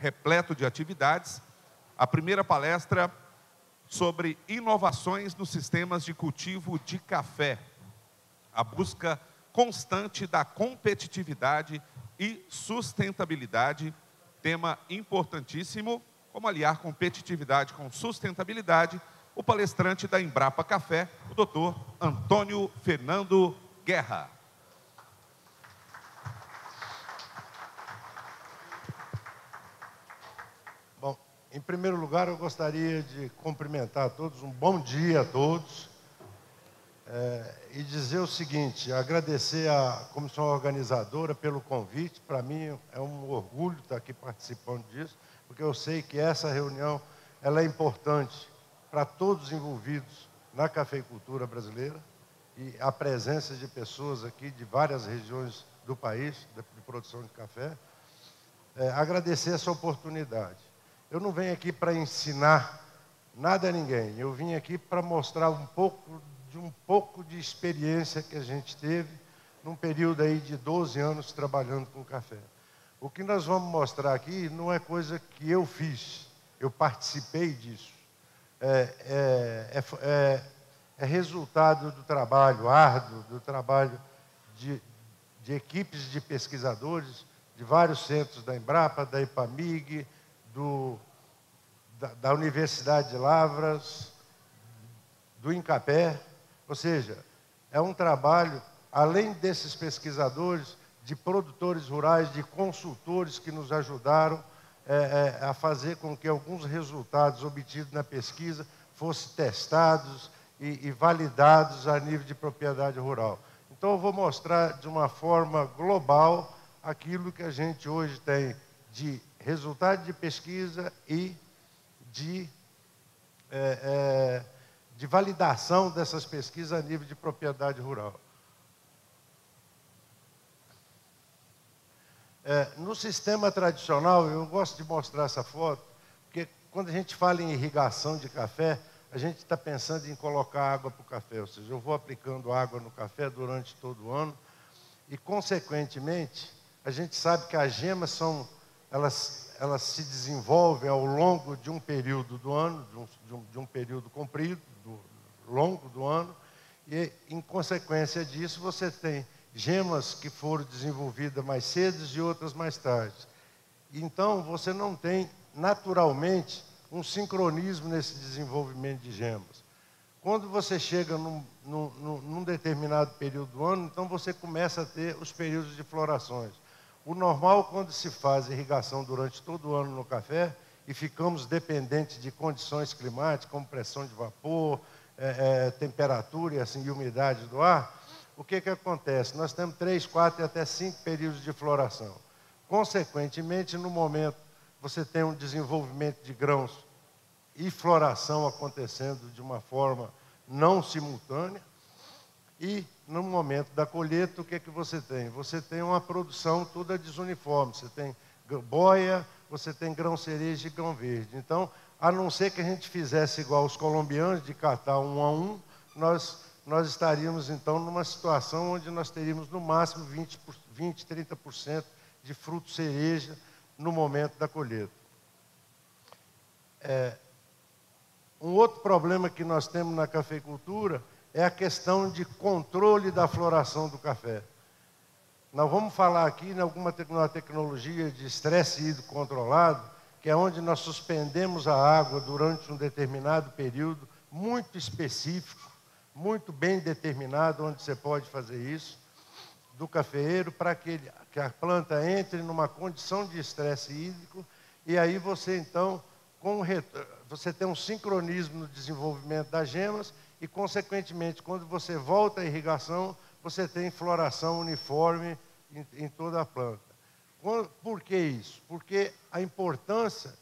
repleto de atividades. A primeira palestra sobre inovações nos sistemas de cultivo de café, a busca constante da competitividade e sustentabilidade, tema importantíssimo, como aliar competitividade com sustentabilidade. O palestrante da Embrapa Café, o Dr. Antônio Fernando Guerra. Bom, em primeiro lugar, eu gostaria de cumprimentar a todos, um bom dia a todos, e dizer o seguinte, agradecer à comissão organizadora pelo convite. Para mim é um orgulho estar aqui participando disso, porque eu sei que essa reunião ela é importante para todos os envolvidos na cafeicultura brasileira, e a presença de pessoas aqui de várias regiões do país, de produção de café. Agradecer essa oportunidade. Eu não venho aqui para ensinar nada a ninguém, eu vim aqui para mostrar um pouco de experiência que a gente teve num período aí de 12 anos trabalhando com café. O que nós vamos mostrar aqui não é coisa que eu fiz, eu participei disso. É resultado do trabalho árduo, do trabalho de equipes de pesquisadores de vários centros da Embrapa, da Ipamig, da Universidade de Lavras, do Incapé. Ou seja, é um trabalho, além desses pesquisadores, de produtores rurais, de consultores que nos ajudaram a fazer com que alguns resultados obtidos na pesquisa fossem testados e validados a nível de propriedade rural. Então, eu vou mostrar de uma forma global aquilo que a gente hoje tem de resultado de pesquisa e de validação dessas pesquisas a nível de propriedade rural. No sistema tradicional, eu gosto de mostrar essa foto, porque quando a gente fala em irrigação de café, a gente está pensando em colocar água para o café, ou seja, eu vou aplicando água no café durante todo o ano, e, consequentemente, a gente sabe que as gemas elas se desenvolvem ao longo de um período do ano, de um período comprido, longo do ano, e, em consequência disso, você tem gemas que foram desenvolvidas mais cedo e outras mais tarde. Então, você não tem, naturalmente, um sincronismo nesse desenvolvimento de gemas. Quando você chega num determinado período do ano, então você começa a ter os períodos de florações. O normal, quando se faz irrigação durante todo o ano no café, e ficamos dependentes de condições climáticas, como pressão de vapor, temperatura e assim, umidade do ar, o que acontece? Nós temos 3, 4 e até 5 períodos de floração. Consequentemente, no momento, você tem um desenvolvimento de grãos e floração acontecendo de uma forma não simultânea. E, no momento da colheita, o que você tem? Você tem uma produção toda desuniforme. Você tem boia, você tem grão cereja e grão verde. Então, a não ser que a gente fizesse igual os colombianos, de catar um a um, nós estaríamos, então, numa situação onde nós teríamos, no máximo, 20, 30% de fruto cereja no momento da colheita. Um outro problema que nós temos na cafeicultura é a questão de controle da floração do café. Nós vamos falar aqui em alguma tecnologia de estresse hídrico controlado, que é onde nós suspendemos a água durante um determinado período, muito específico, muito bem determinado, onde você pode fazer isso, do cafeeiro, para que a planta entre numa condição de estresse hídrico, e aí você, então, você tem um sincronismo no desenvolvimento das gemas, e, consequentemente, quando você volta à irrigação, você tem floração uniforme em toda a planta. Por que isso? Porque a importância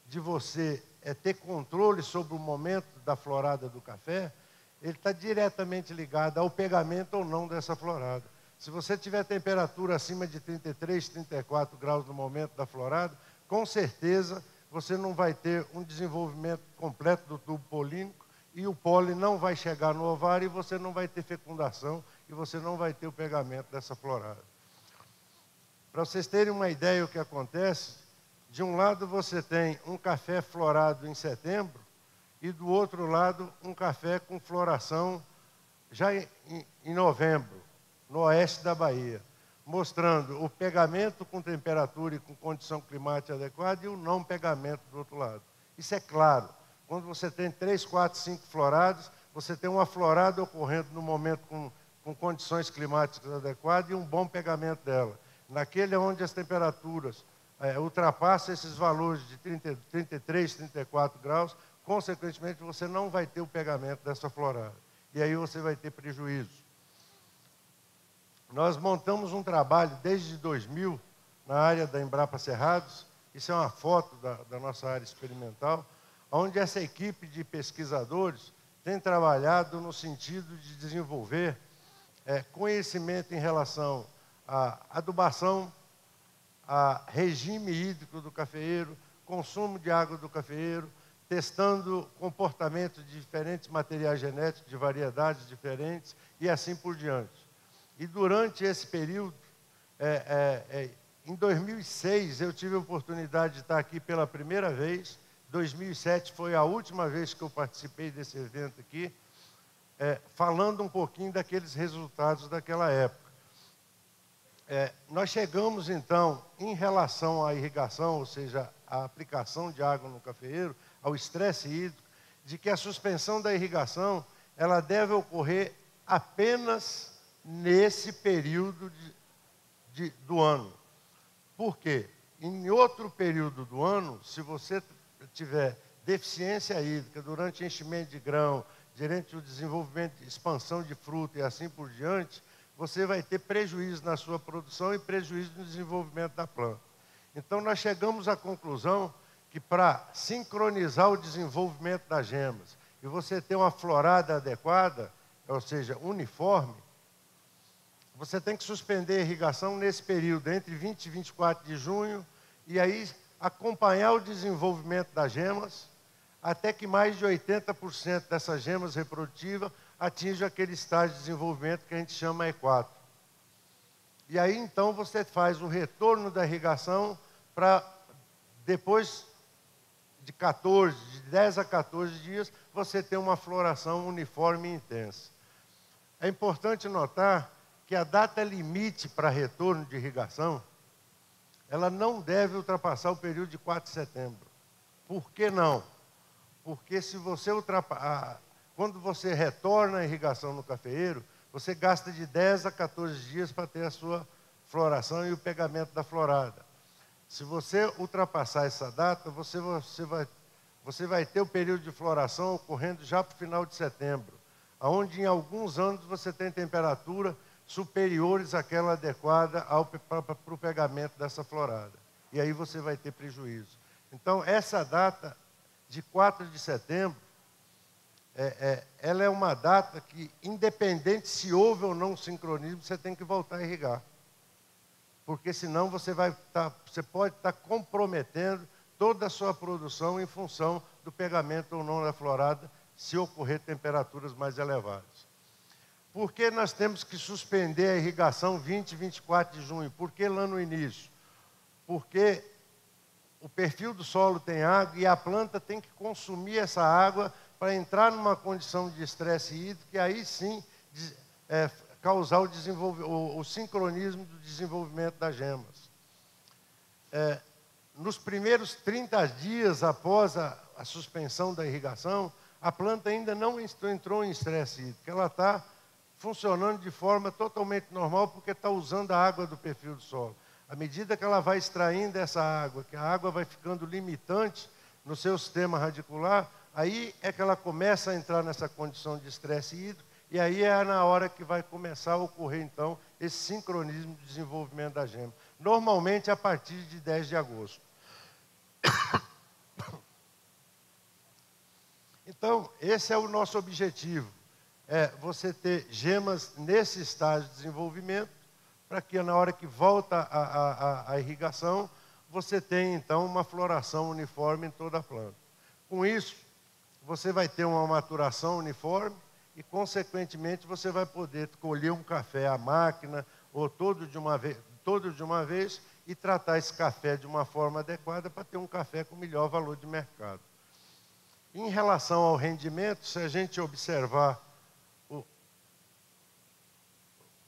de você ter controle sobre o momento da florada do café, ele está diretamente ligado ao pegamento ou não dessa florada. Se você tiver temperatura acima de 33, 34 graus no momento da florada, com certeza você não vai ter um desenvolvimento completo do tubo polínico, e o pólen não vai chegar no ovário, e você não vai ter fecundação, e você não vai ter o pegamento dessa florada. Para vocês terem uma ideia do que acontece, De um lado você tem um café florado em setembro e do outro lado um café com floração já em novembro, no oeste da Bahia, mostrando o pegamento com temperatura e com condição climática adequada e o não pegamento do outro lado. Isso é claro. Quando você tem 3, 4, 5 florados, você tem uma florada ocorrendo no momento com condições climáticas adequadas e um bom pegamento dela. Naquele onde as temperaturas ultrapassam esses valores de 33, 34 graus, consequentemente você não vai ter o pegamento dessa florada. E aí você vai ter prejuízo. Nós montamos um trabalho desde 2000 na área da Embrapa Cerrados, isso é uma foto da nossa área experimental, onde essa equipe de pesquisadores tem trabalhado no sentido de desenvolver conhecimento em relação à adubação, a regime hídrico do cafeeiro, consumo de água do cafeeiro, testando comportamento de diferentes materiais genéticos, de variedades diferentes e assim por diante. E durante esse período, em 2006, eu tive a oportunidade de estar aqui pela primeira vez. 2007 foi a última vez que eu participei desse evento aqui, falando um pouquinho daqueles resultados daquela época. Nós chegamos, então, em relação à irrigação, ou seja, a aplicação de água no cafeeiro, ao estresse hídrico, de que a suspensão da irrigação ela deve ocorrer apenas nesse período do ano. Por quê? Em outro período do ano, se você tiver deficiência hídrica durante enchimento de grão, durante o desenvolvimento, expansão de fruta e assim por diante, você vai ter prejuízo na sua produção e prejuízo no desenvolvimento da planta. Então, nós chegamos à conclusão que para sincronizar o desenvolvimento das gemas e você ter uma florada adequada, ou seja, uniforme, você tem que suspender a irrigação nesse período, entre 20 e 24 de junho, e aí acompanhar o desenvolvimento das gemas, até que mais de 80% dessas gemas reprodutivas atinjam aquele estágio de desenvolvimento que a gente chama E4. E aí, então, você faz o retorno da irrigação para, depois de 10 a 14 dias, você ter uma floração uniforme e intensa. É importante notar que a data limite para retorno de irrigação, ela não deve ultrapassar o período de 4 de setembro. Por que não? Porque se você quando você retorna a irrigação no cafeeiro, você gasta de 10 a 14 dias para ter a sua floração e o pegamento da florada. Se você ultrapassar essa data, você vai ter o período de floração ocorrendo já para o final de setembro, onde em alguns anos você tem temperatura superiores àquela adequada para o pegamento dessa florada. E aí você vai ter prejuízo. Então, essa data de 4 de setembro, ela é uma data que, independente se houve ou não sincronismo, você tem que voltar a irrigar. Porque senão você pode estar comprometendo toda a sua produção em função do pegamento ou não da florada, se ocorrer temperaturas mais elevadas. Por que nós temos que suspender a irrigação 20 e 24 de junho? Por que lá no início? Porque o perfil do solo tem água e a planta tem que consumir essa água para entrar numa condição de estresse hídrico e aí sim causar o sincronismo do desenvolvimento das gemas. Nos primeiros 30 dias após a suspensão da irrigação, a planta ainda não entrou em estresse hídrico, ela está funcionando de forma totalmente normal porque está usando a água do perfil do solo. À medida que ela vai extraindo essa água, que a água vai ficando limitante no seu sistema radicular, aí é que ela começa a entrar nessa condição de estresse hídrico e aí é na hora que vai começar a ocorrer, então, esse sincronismo de desenvolvimento da gema. Normalmente a partir de 10 de agosto. Então, esse é o nosso objetivo. Você ter gemas nesse estágio de desenvolvimento, para que na hora que volta a irrigação, você tenha então uma floração uniforme em toda a planta. Com isso, você vai ter uma maturação uniforme e, consequentemente, você vai poder colher um café à máquina ou todo de uma vez e tratar esse café de uma forma adequada para ter um café com melhor valor de mercado. Em relação ao rendimento, se a gente observar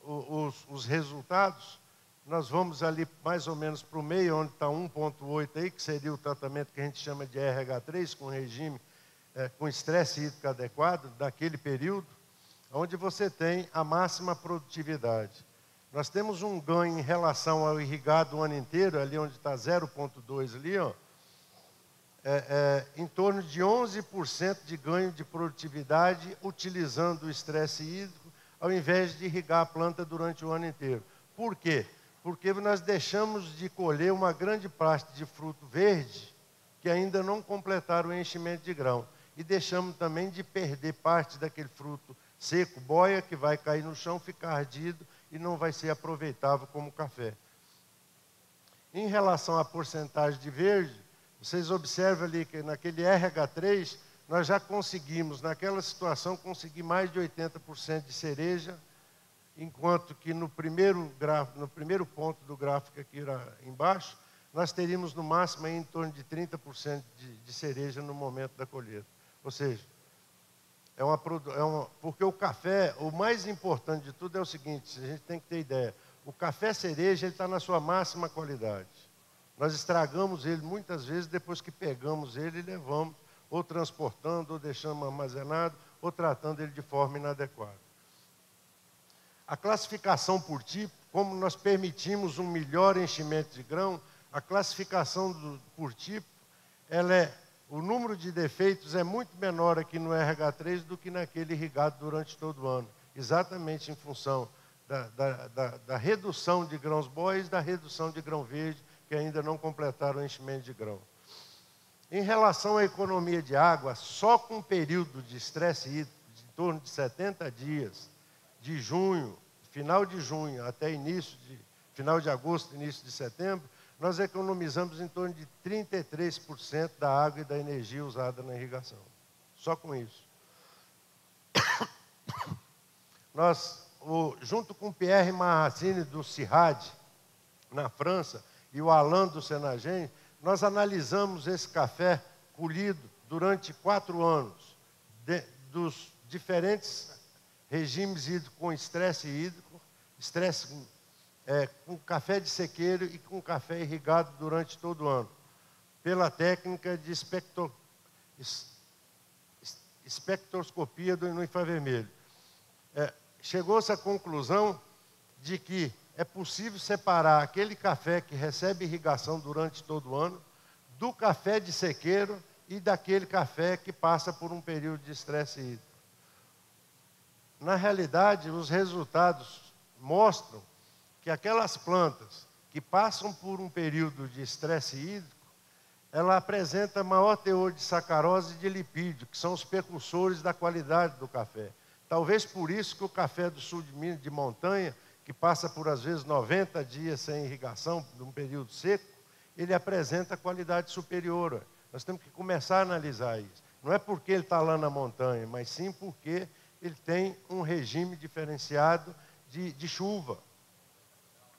os resultados, nós vamos ali mais ou menos para o meio, onde está 1,8 aí, que seria o tratamento que a gente chama de RH3, com regime, com estresse hídrico adequado, daquele período, onde você tem a máxima produtividade. Nós temos um ganho em relação ao irrigado o ano inteiro, ali onde está 0,2 ali, ó, em torno de 11% de ganho de produtividade utilizando o estresse hídrico, ao invés de irrigar a planta durante o ano inteiro. Por quê? Porque nós deixamos de colher uma grande parte de fruto verde que ainda não completaram o enchimento de grão. E deixamos também de perder parte daquele fruto seco, boia, que vai cair no chão, ficar ardido e não vai ser aproveitável como café. Em relação à porcentagem de verde, vocês observam ali que naquele RH3, nós já conseguimos, naquela situação, conseguir mais de 80% de cereja, enquanto que no primeiro ponto do gráfico aqui embaixo, nós teríamos no máximo em torno de 30% de cereja no momento da colheita. Ou seja, porque o café, o mais importante de tudo é o seguinte, a gente tem que ter ideia, o café cereja está na sua máxima qualidade. Nós estragamos ele muitas vezes depois que pegamos ele e levamos, ou transportando, ou deixamos armazenado, ou tratando ele de forma inadequada. A classificação por tipo, como nós permitimos um melhor enchimento de grão, a classificação por tipo, o número de defeitos é muito menor aqui no RH3 do que naquele irrigado durante todo o ano, exatamente em função da redução de grãos bois, da redução de grão verde, que ainda não completaram o enchimento de grão. Em relação à economia de água, só com um período de estresse hídrico de em torno de 70 dias, de junho, final de junho até final de agosto, início de setembro, nós economizamos em torno de 33% da água e da energia usada na irrigação. Só com isso. Nós, junto com o Pierre Marracini do CIRAD, na França, e o Alain do Senagem, nós analisamos esse café colhido durante 4 anos, dos diferentes regimes hídricos com estresse hídrico, com café de sequeiro e com café irrigado durante todo o ano, pela técnica de espectroscopia no infravermelho. Chegou-se à conclusão de que é possível separar aquele café que recebe irrigação durante todo o ano do café de sequeiro e daquele café que passa por um período de estresse hídrico. Na realidade, os resultados mostram que aquelas plantas que passam por um período de estresse hídrico, ela apresenta maior teor de sacarose e de lipídio, que são os precursores da qualidade do café. Talvez por isso que o café do sul de Minas, de montanha, que passa por, às vezes, 90 dias sem irrigação, num período seco, ele apresenta qualidade superior. Nós temos que começar a analisar isso. Não é porque ele está lá na montanha, mas sim porque ele tem um regime diferenciado de chuva.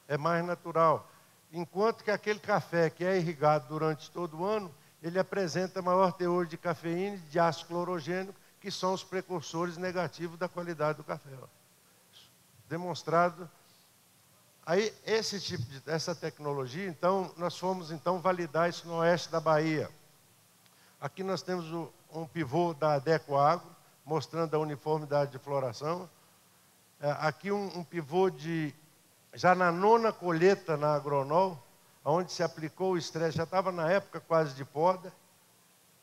É mais natural. Enquanto que aquele café que é irrigado durante todo o ano, ele apresenta maior teor de cafeína e de ácido clorogênico, que são os precursores negativos da qualidade do café. Demonstrado. Aí, essa tecnologia, então, nós fomos validar isso no oeste da Bahia. Aqui nós temos um pivô da Adeco Agro, mostrando a uniformidade de floração. Aqui um pivô já na 9ª colheita na Agronol, onde se aplicou o estresse, já estava na época quase de poda,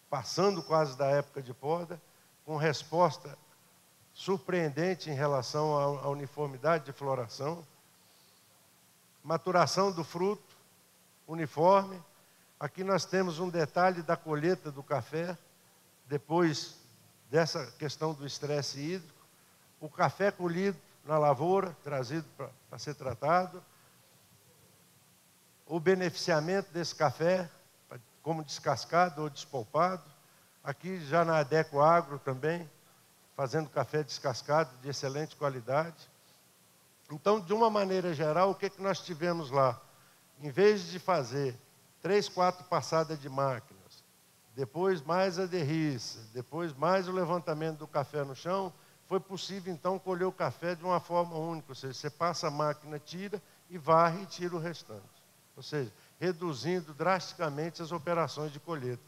passando quase da época de poda, com resposta surpreendente em relação à uniformidade de floração. Maturação do fruto, uniforme. Aqui nós temos um detalhe da colheita do café, depois dessa questão do estresse hídrico. O café colhido na lavoura, trazido para ser tratado. O beneficiamento desse café, como descascado ou despolpado. Aqui já na Adeco Agro também, fazendo café descascado de excelente qualidade. Então, de uma maneira geral, o que nós tivemos lá? Em vez de fazer 3, 4 passadas de máquinas, depois mais a derriça, depois mais o levantamento do café no chão, foi possível então colher o café de uma forma única, ou seja, você passa a máquina, tira e varre e tira o restante. Ou seja, reduzindo drasticamente as operações de colheita.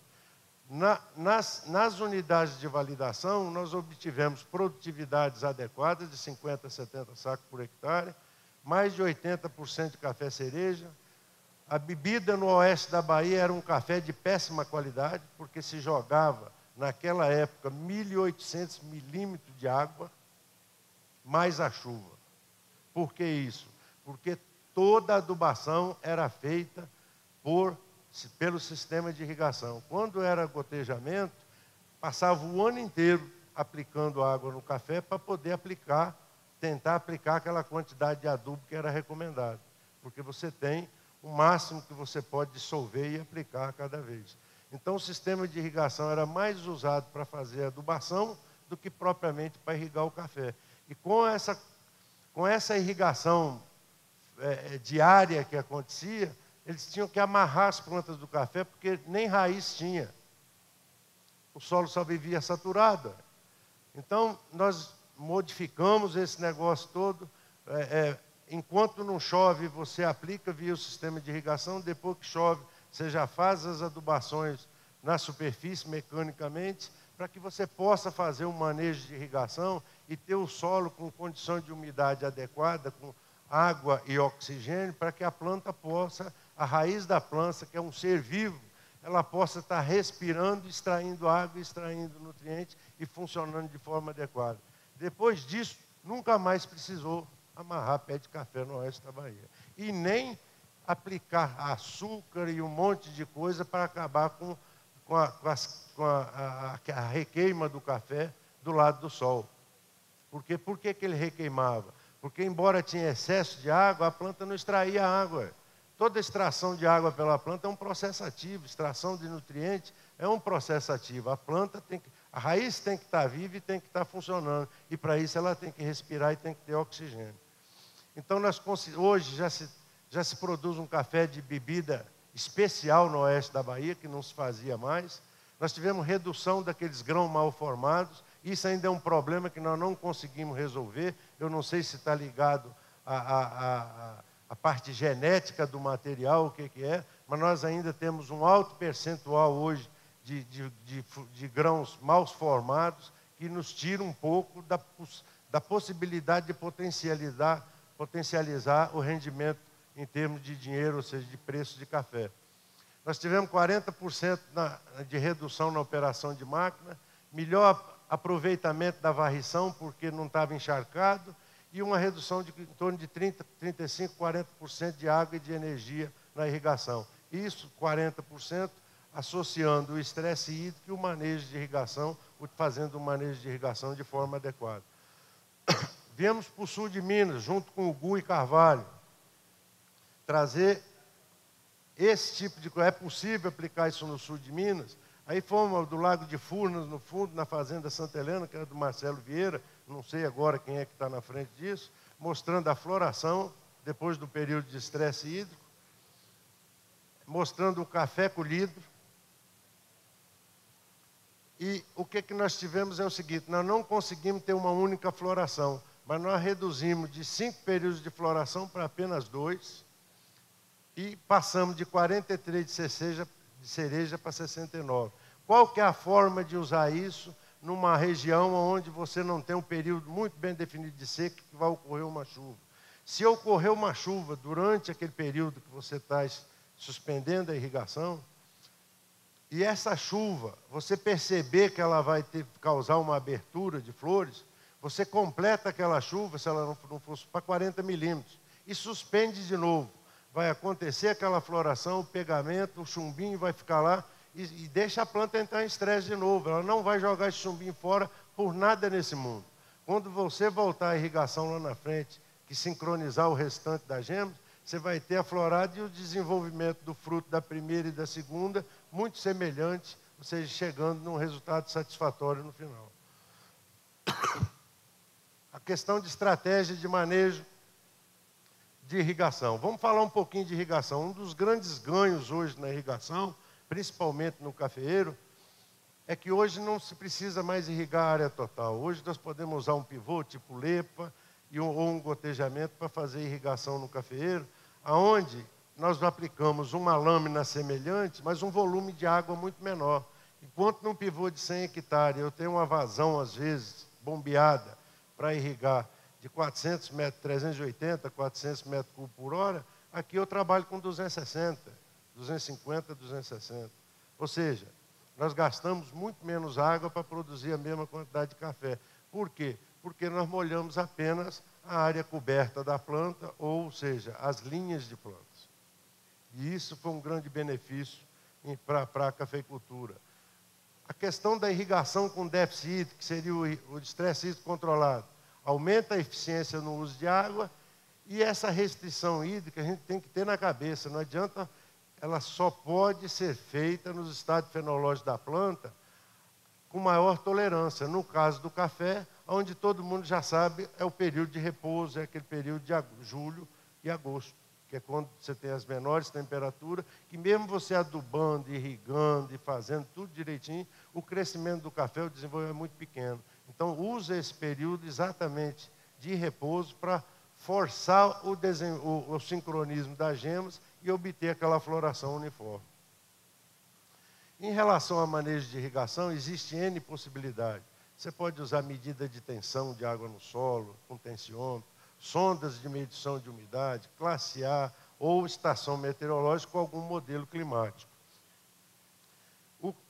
Nas unidades de validação, nós obtivemos produtividades adequadas de 50 a 70 sacos por hectare, mais de 80% de café cereja. A bebida no oeste da Bahia era um café de péssima qualidade, porque se jogava, naquela época, 1.800 milímetros de água, mais a chuva. Por que isso? Porque toda a adubação era feita pelo sistema de irrigação. Quando era gotejamento, passava o ano inteiro aplicando água no café para poder tentar aplicar aquela quantidade de adubo que era recomendada. Porque você tem o máximo que você pode dissolver e aplicar a cada vez. Então, o sistema de irrigação era mais usado para fazer adubação do que propriamente para irrigar o café. E com essa irrigação diária que acontecia, eles tinham que amarrar as plantas do café, porque nem raiz tinha. O solo só vivia saturado. Então, nós modificamos esse negócio todo. Enquanto não chove, você aplica via o sistema de irrigação. Depois que chove, você já faz as adubações na superfície, mecanicamente, para que você possa fazer um manejo de irrigação e ter o solo com condição de umidade adequada, com água e oxigênio, para que a planta possa, a raiz da planta, que é um ser vivo, ela possa estar respirando, extraindo água, extraindo nutrientes e funcionando de forma adequada. Depois disso, nunca mais precisou amarrar pé de café no oeste da Bahia. E nem aplicar açúcar e um monte de coisa para acabar com a requeima do café do lado do sol. Por que ele requeimava? Porque, embora tinha excesso de água, a planta não extraía água. Toda extração de água pela planta é um processo ativo, extração de nutrientes é um processo ativo. A raiz tem que estar viva e tem que estar funcionando. E, para isso, ela tem que respirar e tem que ter oxigênio. Então, hoje já se produz um café de bebida especial no oeste da Bahia, que não se fazia mais. Nós tivemos redução daqueles grãos mal formados. Isso ainda é um problema que nós não conseguimos resolver. Eu não sei se está ligado à parte genética do material, o que é, mas nós ainda temos um alto percentual hoje de grãos mal formados, que nos tira um pouco da possibilidade de potencializar o rendimento em termos de dinheiro, ou seja, de preço de café. Nós tivemos 40% de redução na operação de máquina, melhor aproveitamento da varrição, porque não estava encharcado, e uma redução de em torno de 30%, 35%, 40% de água e de energia na irrigação. Isso, 40%, associando o estresse hídrico e o manejo de irrigação, fazendo o manejo de irrigação de forma adequada. Viemos para o sul de Minas, junto com o Gu e Carvalho, trazer esse tipo de coisa. É possível aplicar isso no sul de Minas? Aí fomos do Lago de Furnas, no fundo, na Fazenda Santa Helena, que era do Marcelo Vieira, não sei agora quem é que está na frente disso, mostrando a floração, depois do período de estresse hídrico, mostrando o café colhido. E o que nós tivemos é o seguinte: nós não conseguimos ter uma única floração, mas nós reduzimos de 5 períodos de floração para apenas 2, e passamos de 43 de cereja para 69. Qual que é a forma de usar isso numa região onde você não tem um período muito bem definido de seca, que vai ocorrer uma chuva? Se ocorrer uma chuva durante aquele período que você está suspendendo a irrigação, e essa chuva, você perceber que ela vai causar uma abertura de flores, você completa aquela chuva, se ela não fosse para 40 milímetros, e suspende de novo. Vai acontecer aquela floração, o pegamento, o chumbinho vai ficar lá, e deixa a planta entrar em estresse de novo. Ela não vai jogar esse chumbinho fora por nada nesse mundo. Quando você voltar à irrigação lá na frente, que sincronizar o restante das gemas, você vai ter a florada e o desenvolvimento do fruto da primeira e da segunda, muito semelhante, ou seja, chegando num resultado satisfatório no final. A questão de estratégia de manejo de irrigação. Vamos falar um pouquinho de irrigação. Um dos grandes ganhos hoje na irrigação, principalmente no cafeeiro, é que hoje não se precisa mais irrigar a área total. Hoje nós podemos usar um pivô tipo lepa ou um gotejamento para fazer irrigação no cafeeiro, aonde nós aplicamos uma lâmina semelhante, mas um volume de água muito menor. Enquanto num pivô de 100 hectares eu tenho uma vazão, às vezes, bombeada para irrigar de 400 metros, 380, 400 metros cúbicos por hora, aqui eu trabalho com 260, 250, 260. Ou seja, nós gastamos muito menos água para produzir a mesma quantidade de café. Por quê? Porque nós molhamos apenas a área coberta da planta, ou seja, as linhas de plantas. E isso foi um grande benefício para a cafeicultura. A questão da irrigação com déficit hídrico, que seria o estresse hídrico controlado, aumenta a eficiência no uso de água, e essa restrição hídrica a gente tem que ter na cabeça. Não adianta, ela só pode ser feita nos estados fenológicos da planta com maior tolerância. No caso do café, onde todo mundo já sabe, é o período de repouso, é aquele período de julho e agosto, que é quando você tem as menores temperaturas, que mesmo você adubando, irrigando e fazendo tudo direitinho, o crescimento do café, o desenvolvimento é muito pequeno. Então, usa esse período exatamente de repouso para forçar o sincronismo das gemas e obter aquela floração uniforme. Em relação ao manejo de irrigação, existe N possibilidades. Você pode usar medida de tensão de água no solo, com tensiômetro, sondas de medição de umidade, classe A ou estação meteorológica com algum modelo climático.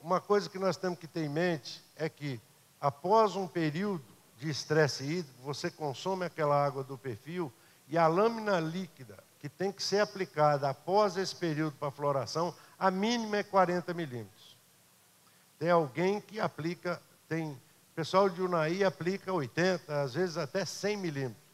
Uma coisa que nós temos que ter em mente é que, após um período de estresse hídrico, você consome aquela água do perfil e a lâmina líquida que tem que ser aplicada após esse período para floração, a mínima é 40 milímetros. Tem alguém que aplica, o pessoal de Unai aplica 80, às vezes até 100 milímetros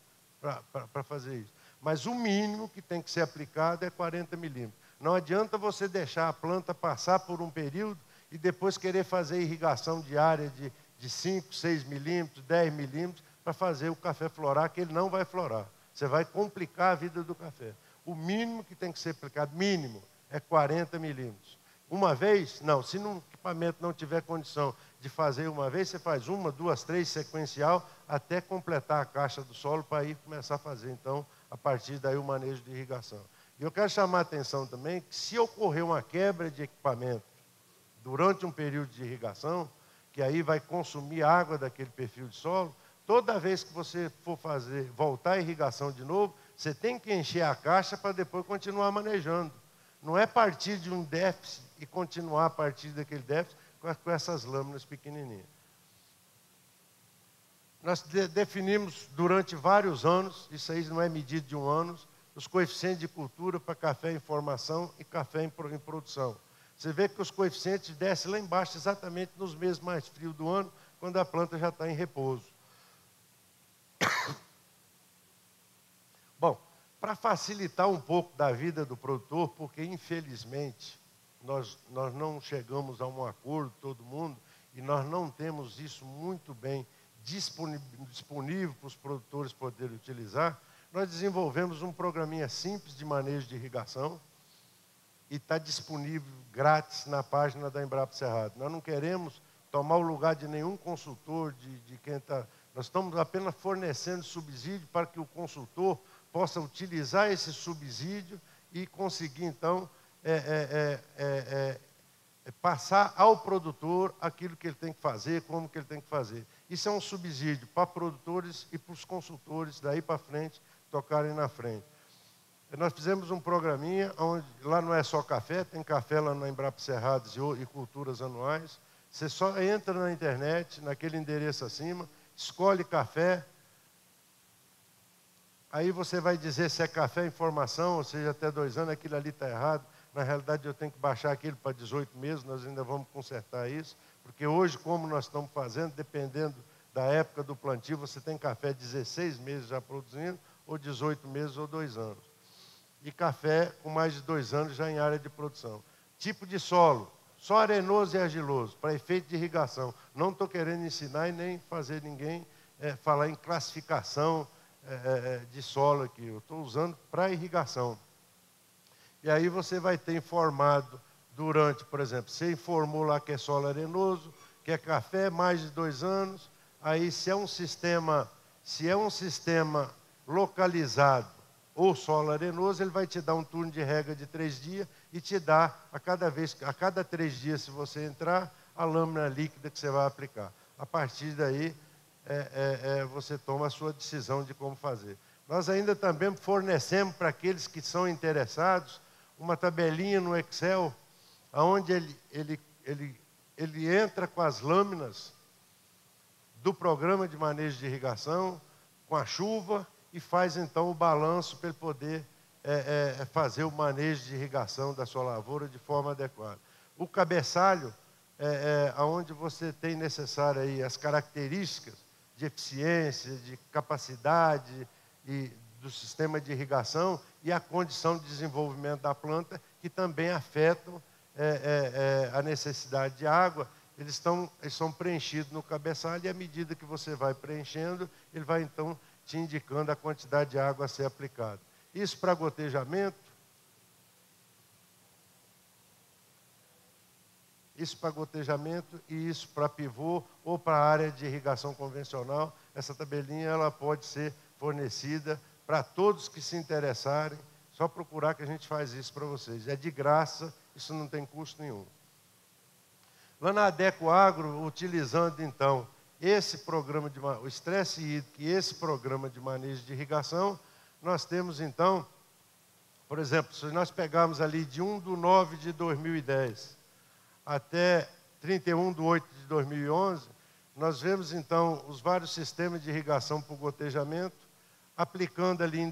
para fazer isso. Mas o mínimo que tem que ser aplicado é 40 milímetros. Não adianta você deixar a planta passar por um período e depois querer fazer irrigação diária de 5, 6 milímetros, 10 milímetros, para fazer o café florar, que ele não vai florar. Você vai complicar a vida do café. O mínimo que tem que ser aplicado, mínimo, é 40 milímetros. Uma vez, não, se no equipamento não tiver condição de fazer uma vez, você faz uma, duas, três, sequencial, até completar a caixa do solo para ir começar a fazer, então, a partir daí o manejo de irrigação. E eu quero chamar a atenção também que se ocorrer uma quebra de equipamento durante um período de irrigação, que aí vai consumir água daquele perfil de solo, toda vez que você for voltar a irrigação de novo, você tem que encher a caixa para depois continuar manejando. Não é partir de um déficit e continuar a partir daquele déficit com essas lâminas pequenininhas. Nós definimos durante vários anos, isso aí não é medido de um ano, os coeficientes de cultura para café em formação e café em produção. Você vê que os coeficientes descem lá embaixo exatamente nos meses mais frios do ano, quando a planta já está em repouso. Bom, para facilitar um pouco da vida do produtor, porque infelizmente nós não chegamos a um acordo, todo mundo, e nós não temos isso muito bem disponível para os produtores poderem utilizar, nós desenvolvemos um programinha simples de manejo de irrigação e está disponível grátis na página da Embrapa Cerrado. Nós não queremos tomar o lugar de nenhum consultor, de quem está... Nós estamos apenas fornecendo subsídio para que o consultor possa utilizar esse subsídio e conseguir, então, passar ao produtor aquilo que ele tem que fazer, como que ele tem que fazer. Isso é um subsídio para produtores e para os consultores, daí para frente, tocarem na frente. Nós fizemos um programinha, onde lá não é só café, tem café lá na Embrapa Cerrados e culturas anuais. Você só entra na internet, naquele endereço acima, escolhe café, aí você vai dizer se é café em formação, ou seja, até 2 anos, aquilo ali está errado. Na realidade, eu tenho que baixar aquilo para 18 meses, nós ainda vamos consertar isso, porque hoje, como nós estamos fazendo, dependendo da época do plantio, você tem café 16 meses já produzindo, ou 18 meses ou 2 anos. E café com mais de 2 anos já em área de produção. Tipo de solo, só arenoso e argiloso, para efeito de irrigação. Não estou querendo ensinar e nem fazer ninguém falar em classificação de solo aqui, eu estou usando para irrigação. E aí você vai ter informado durante, por exemplo, você informou lá que é solo arenoso, que é café, mais de 2 anos, aí se é um sistema localizado ou solo arenoso, ele vai te dar um turno de rega de 3 dias e te dá, a cada 3 dias, se você entrar, a lâmina líquida que você vai aplicar. A partir daí, você toma a sua decisão de como fazer. Nós ainda também fornecemos para aqueles que são interessados uma tabelinha no Excel, onde ele entra com as lâminas do programa de manejo de irrigação, com a chuva, e faz então o balanço para ele poder fazer o manejo de irrigação da sua lavoura de forma adequada. O cabeçalho, onde você tem necessário aí as características de eficiência, de capacidade e do sistema de irrigação e a condição de desenvolvimento da planta, que também afetam a necessidade de água. Eles são preenchidos no cabeçalho, e à medida que você vai preenchendo, ele vai então te indicando a quantidade de água a ser aplicada. Isso para gotejamento. Isso para gotejamento e isso para pivô ou para a área de irrigação convencional. Essa tabelinha ela pode ser fornecida para todos que se interessarem. Só procurar que a gente faz isso para vocês. É de graça, isso não tem custo nenhum. Lá na Adeco Agro, utilizando então esse programa o estresse hídrico e esse programa de manejo de irrigação, nós temos então, por exemplo, se nós pegarmos ali de 1/9/2010 até 31/8/2011, nós vemos então os vários sistemas de irrigação por gotejamento, aplicando ali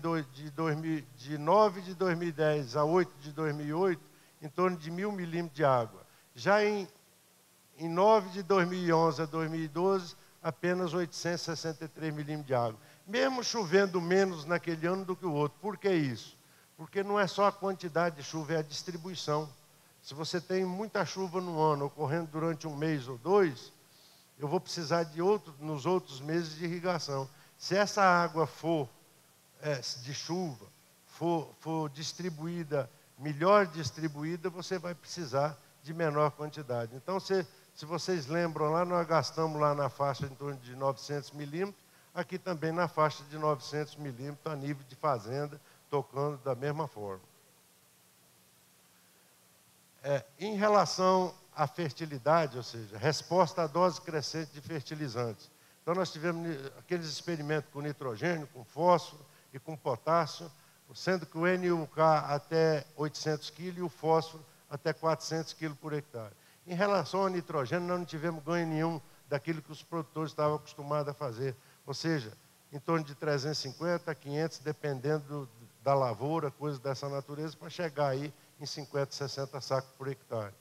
de 9/2010 a 8/2008, em torno de 1.000 milímetros de água. Já em 9/2011 a 2012, apenas 863 milímetros de água. Mesmo chovendo menos naquele ano do que o outro. Por que isso? Porque não é só a quantidade de chuva, é a distribuição. Se você tem muita chuva no ano, ocorrendo durante 1 mês ou 2, eu vou precisar nos outros meses de irrigação. Se essa água de chuva for distribuída, melhor distribuída, você vai precisar de menor quantidade. Então, se vocês lembram, lá nós gastamos lá na faixa em torno de 900 milímetros, aqui também na faixa de 900 milímetros a nível de fazenda, tocando da mesma forma. Em relação à fertilidade, ou seja, resposta à dose crescente de fertilizantes. Então, nós tivemos aqueles experimentos com nitrogênio, com fósforo e com potássio, sendo que o NUK até 800 kg e o fósforo até 400 kg por hectare. Em relação ao nitrogênio, nós não tivemos ganho nenhum daquilo que os produtores estavam acostumados a fazer. Ou seja, em torno de 350 a 500, dependendo da lavoura, coisas dessa natureza, para chegar aí em 50, 60 sacos por hectare.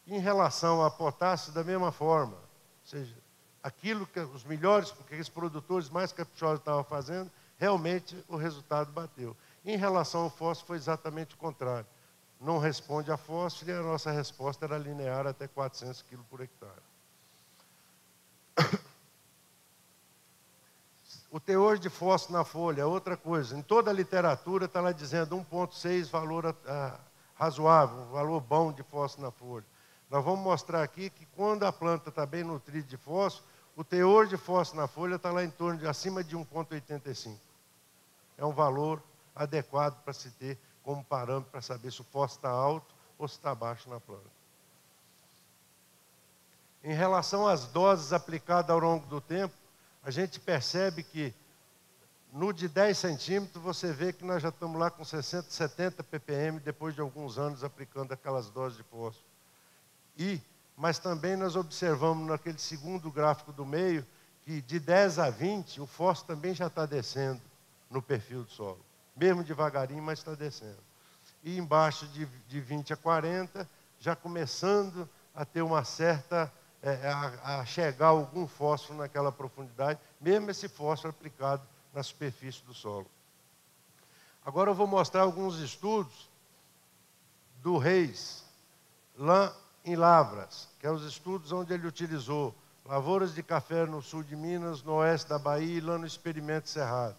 Em relação a potássio, da mesma forma. Ou seja, aquilo que os melhores, que os produtores mais caprichosos estavam fazendo, realmente o resultado bateu. Em relação ao fósforo, foi exatamente o contrário. Não responde a fósforo e a nossa resposta era linear até 400 kg por hectare. O teor de fósforo na folha é outra coisa. Em toda a literatura está lá dizendo 1,6 valor razoável, um valor bom de fósforo na folha. Nós vamos mostrar aqui que quando a planta está bem nutrida de fósforo, o teor de fósforo na folha está lá em torno de acima de 1,85. É um valor adequado para se ter como parâmetro para saber se o fósforo está alto ou se está baixo na planta. Em relação às doses aplicadas ao longo do tempo, a gente percebe que no de 10 centímetros você vê que nós já estamos lá com 60, 70 ppm depois de alguns anos aplicando aquelas doses de fósforo. Mas também nós observamos naquele segundo gráfico do meio que de 10 a 20 o fósforo também já está descendo no perfil do solo. Mesmo devagarinho, mas está descendo. E embaixo de 20 a 40, já começando a ter uma certa, a chegar algum fósforo naquela profundidade, mesmo esse fósforo aplicado na superfície do solo. Agora eu vou mostrar alguns estudos do Reis, lá em Lavras, que é os estudos onde ele utilizou lavouras de café no sul de Minas, no oeste da Bahia e lá no Experimento Cerrado.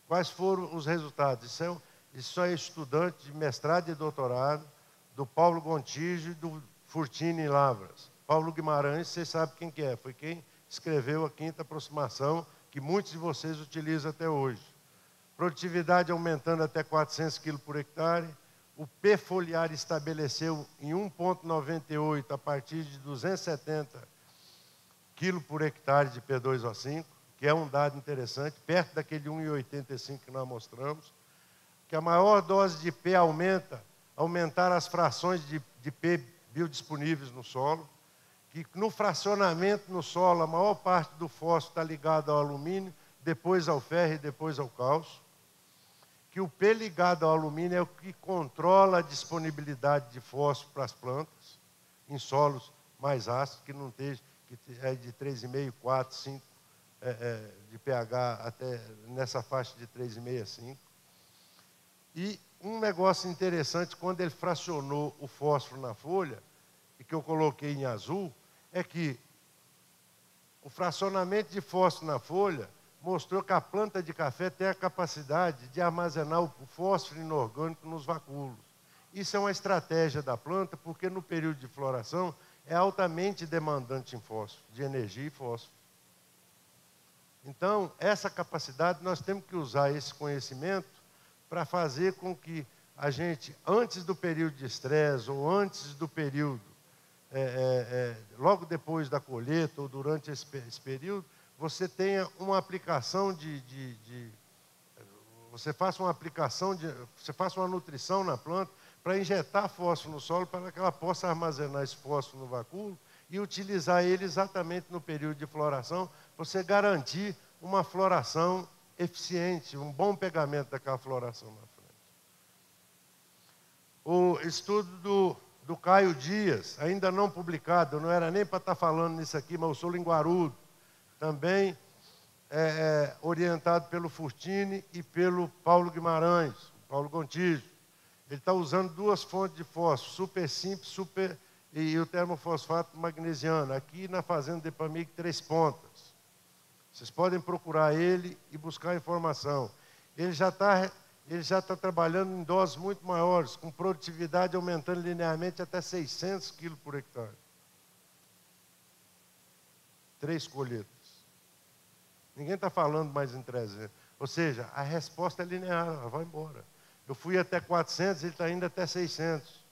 Quais foram os resultados? Isso é estudante de mestrado e doutorado do Paulo Gontijo e do Furtini Lavras. Paulo Guimarães, vocês sabem quem que é, foi quem escreveu a quinta aproximação, que muitos de vocês utilizam até hoje. Produtividade aumentando até 400 kg por hectare. O P foliar estabeleceu em 1,98 a partir de 270 kg por hectare de P2O5, que é um dado interessante, perto daquele 1,85 que nós mostramos, que a maior dose de P aumentar as frações de P biodisponíveis no solo, que no fracionamento no solo, a maior parte do fósforo está ligado ao alumínio, depois ao ferro e depois ao cálcio, que o P ligado ao alumínio é o que controla a disponibilidade de fósforo para as plantas, em solos mais ácidos, que não esteja, que é de 3,5, 4, 5 de pH até nessa faixa de 3,5 a 5. E um negócio interessante, quando ele fracionou o fósforo na folha, e que eu coloquei em azul, é que o fracionamento de fósforo na folha mostrou que a planta de café tem a capacidade de armazenar o fósforo inorgânico nos vacúolos. Isso é uma estratégia da planta, porque no período de floração é altamente demandante em fósforo, de energia e fósforo. Então, essa capacidade, nós temos que usar esse conhecimento para fazer com que a gente, antes do período de estresse ou antes do período, logo depois da colheita ou durante esse período, você tenha uma aplicação você faça uma nutrição na planta para injetar fósforo no solo para que ela possa armazenar esse fósforo no vacúolo e utilizar ele exatamente no período de floração, para você garantir uma floração eficiente, um bom pegamento daquela floração na frente. O estudo do Caio Dias, ainda não publicado, eu não era nem para estar falando nisso aqui, mas eu sou linguarudo, também orientado pelo Furtini e pelo Paulo Guimarães, Paulo Gontijo. Ele está usando duas fontes de fósforo, super simples, e o termofosfato magnesiano, aqui na fazenda de Ipamig, 3 Pontas. Vocês podem procurar ele e buscar informação. Ele já está trabalhando em doses muito maiores, com produtividade aumentando linearmente até 600 kg por hectare. 3 colheitas. Ninguém está falando mais em 300. Ou seja, a resposta é linear, ela vai embora. Eu fui até 400, ele está indo até 600.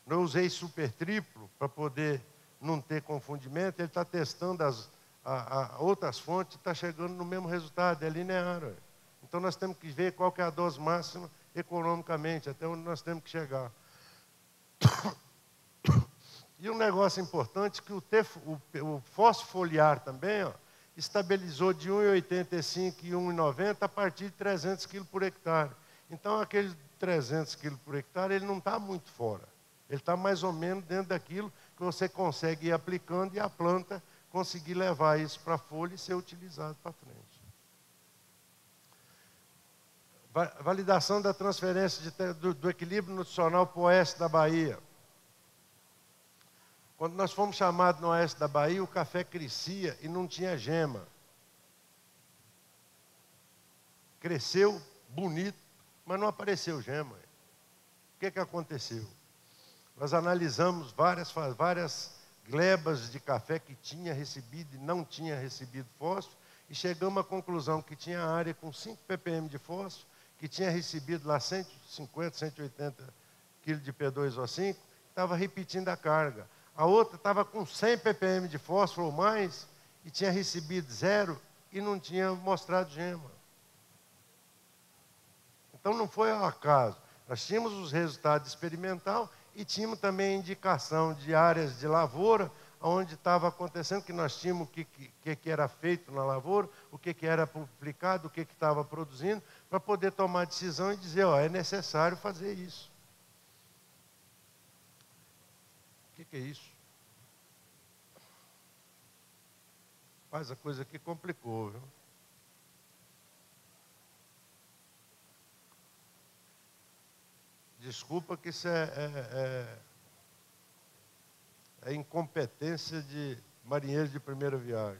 Eu usei super triplo para poder não ter confundimento. Ele está testando as outras fontes, está chegando no mesmo resultado, é linear. Então nós temos que ver qual que é a dose máxima economicamente, até onde nós temos que chegar. E um negócio importante que o fósforo foliar também, estabilizou de 1,85 e 1,90 a partir de 300 kg por hectare. Então, aquele 300 kg por hectare, ele não está muito fora. Ele está mais ou menos dentro daquilo que você consegue ir aplicando e a planta conseguir levar isso para a folha e ser utilizado para frente. Validação da transferência do equilíbrio nutricional para o oeste da Bahia. Quando nós fomos chamados no oeste da Bahia, o café crescia e não tinha gema. Cresceu bonito, mas não apareceu gema. O que aconteceu? Nós analisamos várias glebas de café que tinha recebido e não tinha recebido fósforo e chegamos à conclusão que tinha área com 5 ppm de fósforo, que tinha recebido lá 150, 180 kg de P2O5, estava repetindo a carga. A outra estava com 100 ppm de fósforo ou mais e tinha recebido 0 e não tinha mostrado gema. Então não foi ao acaso. Nós tínhamos os resultados experimentais e tínhamos também a indicação de áreas de lavoura, onde estava acontecendo, que nós tínhamos o que era feito na lavoura, o que era publicado, o que estava produzindo, para poder tomar decisão e dizer, é necessário fazer isso. O que é isso? Mas a coisa aqui complicou, viu? Desculpa que isso é incompetência de marinheiro de primeira viagem.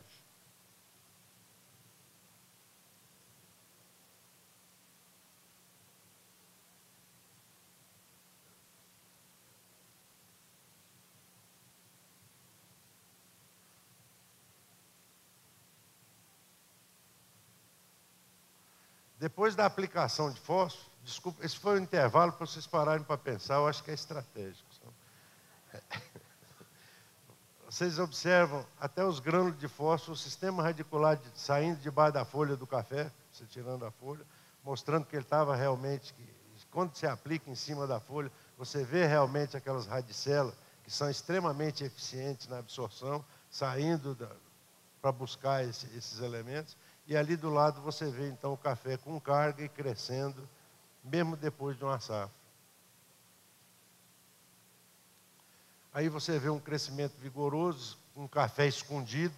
Depois da aplicação de fósforo, desculpa, esse foi o intervalo para vocês pararem para pensar, eu acho que é estratégico. Vocês observam, até os grânulos de fósforo, o sistema radicular saindo debaixo da folha do café, você tirando a folha, mostrando que ele estava realmente, quando se aplica em cima da folha, você vê realmente aquelas radicelas que são extremamente eficientes na absorção, saindo para buscar esses elementos. E ali do lado você vê então o café com carga e crescendo, mesmo depois de uma safra. Aí você vê um crescimento vigoroso, um café escondido,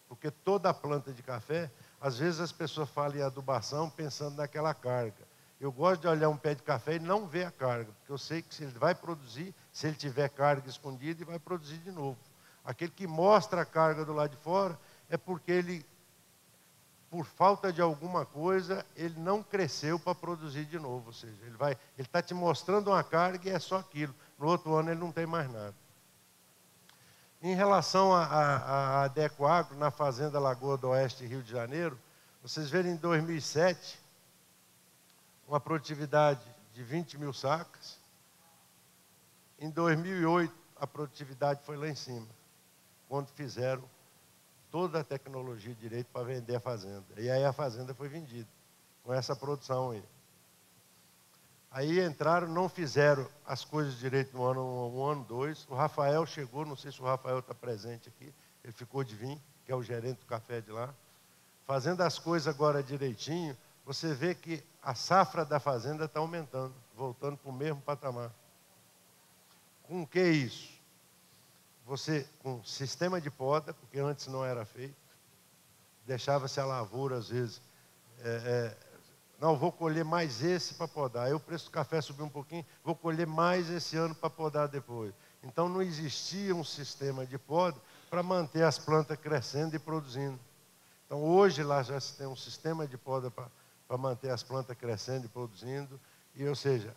porque toda a planta de café, às vezes as pessoas falam em adubação pensando naquela carga. Eu gosto de olhar um pé de café e não ver a carga, porque eu sei que se ele vai produzir, se ele tiver carga escondida, ele vai produzir de novo. Aquele que mostra a carga do lado de fora é porque ele, por falta de alguma coisa, ele não cresceu para produzir de novo. Ou seja, ele está te mostrando uma carga e é só aquilo. No outro ano ele não tem mais nada. Em relação à Adecoagro, na Fazenda Lagoa do Oeste, Rio de Janeiro, vocês verem em 2007, uma produtividade de 20 mil sacas. Em 2008, a produtividade foi lá em cima, quando fizeram toda a tecnologia direito para vender a fazenda. E aí a fazenda foi vendida, com essa produção aí. Aí entraram, não fizeram as coisas direito no ano 1, ano 2. O Rafael chegou, não sei se o Rafael está presente aqui, ele ficou de vir, que é o gerente do café de lá. Fazendo as coisas agora direitinho, você vê que a safra da fazenda está aumentando, voltando para o mesmo patamar. Com o que isso? Você, com sistema de poda, porque antes não era feito, deixava-se a lavoura, às vezes, não, vou colher mais esse para podar. Aí o preço do café subiu um pouquinho, vou colher mais esse ano para podar depois. Então não existia um sistema de poda para manter as plantas crescendo e produzindo. Então hoje lá já se tem um sistema de poda para manter as plantas crescendo e produzindo, ou seja,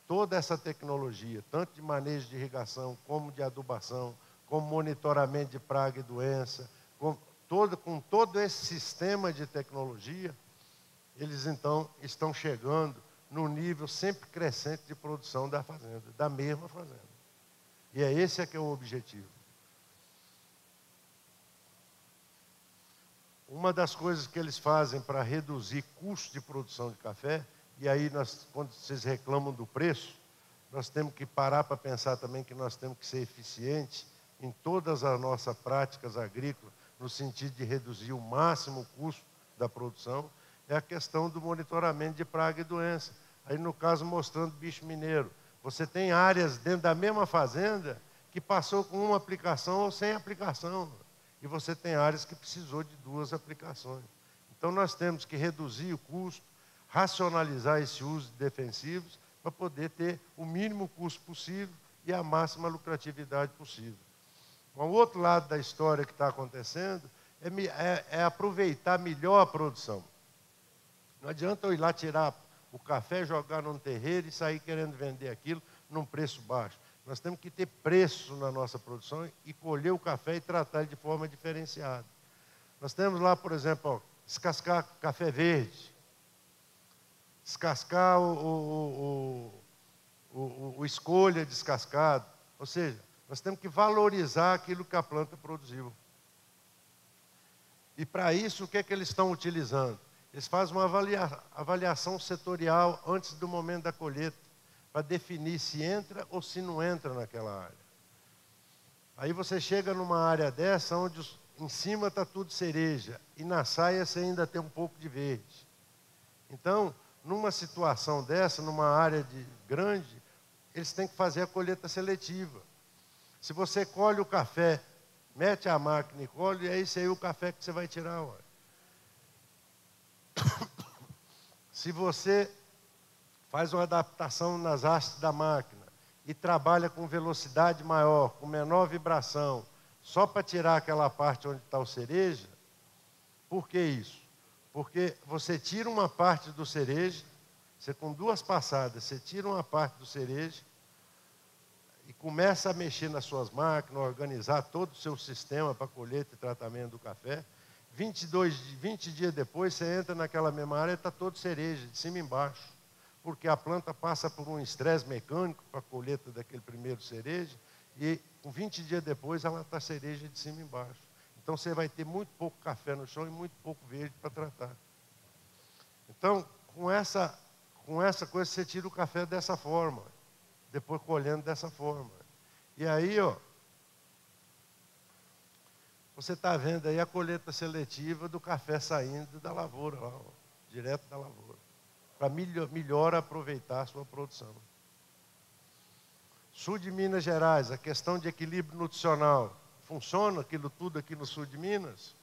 toda essa tecnologia, tanto de manejo de irrigação, como de adubação, como monitoramento de praga e doença, com todo esse sistema de tecnologia, eles então estão chegando no nível sempre crescente de produção da fazenda, da mesma fazenda. E esse que é o objetivo. Uma das coisas que eles fazem para reduzir custo de produção de café, e aí quando vocês reclamam do preço, nós temos que parar para pensar também que nós temos que ser eficientes em todas as nossas práticas agrícolas, no sentido de reduzir o máximo o custo da produção, é a questão do monitoramento de praga e doença. Aí, no caso, mostrando bicho mineiro. Você tem áreas dentro da mesma fazenda que passou com uma aplicação ou sem aplicação. E você tem áreas que precisou de 2 aplicações. Então, nós temos que reduzir o custo, racionalizar esse uso de defensivos para poder ter o mínimo custo possível e a máxima lucratividade possível. Um outro lado da história que está acontecendo é aproveitar melhor a produção. Não adianta eu ir lá tirar o café, jogar num terreiro e sair querendo vender aquilo num preço baixo. Nós temos que ter preço na nossa produção e colher o café e tratar ele de forma diferenciada. Nós temos lá, por exemplo, descascar café verde, descascar o escolha descascado. Ou seja, nós temos que valorizar aquilo que a planta produziu. E para isso, o que é que eles estão utilizando? Eles fazem uma avaliação setorial antes do momento da colheita, para definir se entra ou se não entra naquela área. Aí você chega numa área dessa, onde em cima está tudo cereja, e na saia você ainda tem um pouco de verde. Então, numa situação dessa, numa área grande, eles têm que fazer a colheita seletiva. Se você colhe o café, mete a máquina e colhe, é esse aí o café que você vai tirar. Olha. Se você faz uma adaptação nas hastes da máquina e trabalha com velocidade maior, com menor vibração, só para tirar aquela parte onde está o cereja, por que isso? Porque você tira uma parte do cereja, você com 2 passadas, você tira uma parte do cereja e começa a mexer nas suas máquinas, organizar todo o seu sistema para colheita e tratamento do café, 20 dias depois, você entra naquela mesma área e está todo cereja, de cima e embaixo. Porque a planta passa por um estresse mecânico para a colheita daquele primeiro cereja, e com 20 dias depois ela está cereja de cima e embaixo. Então você vai ter muito pouco café no chão e muito pouco verde para tratar. Então, com essa coisa, você tira o café dessa forma, depois colhendo dessa forma. E aí, ó, você está vendo aí a colheita seletiva do café saindo da lavoura, lá, ó, direto da lavoura, para melhor aproveitar a sua produção. Sul de Minas Gerais, a questão de equilíbrio nutricional, funciona aquilo tudo aqui no sul de Minas?